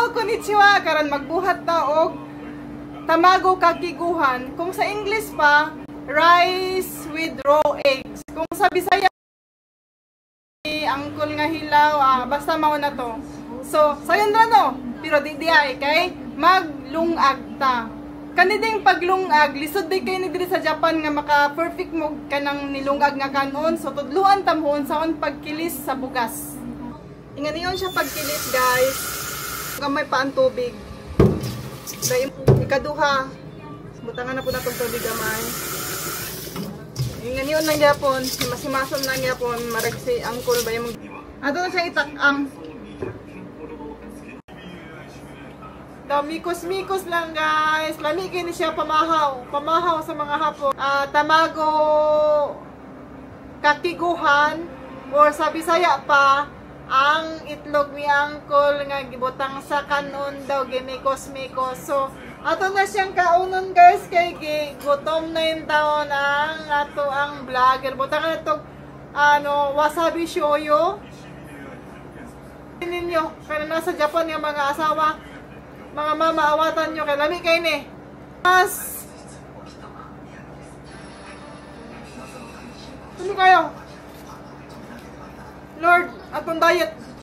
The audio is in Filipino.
Hello, konnichiwa. Karon magbuhat ta og tamago kakiguhan. Kung sa English pa, rice with raw eggs. Kung sa Bisaya, angkol nga hilaw, basta mao na to. So, sayon ra no. Pero di ay kay maglungag ta. Kaniding paglungag, lisod di kay ni diri sa Japan nga maka-perfect mo kanang nilungag nga kanon. So, tudluan ta mo unsaon pagkilis sa bugas. Inganiyon siya pagkilis, guys. Gamay pa ang tubig. Dahil ikaduha. Butangan na po na itong tubig gamay. Inganiyon lang yapon. Masimason lang yapon. Maragsi angkol ba yung... Ato na siya itakang. Mikos-mikos lang, guys. Lamigin siya pamahaw. Pamahaw sa mga hapon. Tamago kakiguhan. Or sa Bisaya pa, ang itlog ni Uncle nga gibutang sa kanon daw gimikos-mikos. So, ato na siyang kaunon, guys, kay gutom na yung taon ang ato ang vlogger. Butang na ito, wasabi shoyo. Ninyo, kaya nasa Japan yung mga asawa, mga mama, awatan nyo, kaya lami kayo ni. Mas, ano kayo? Lord, atong diet.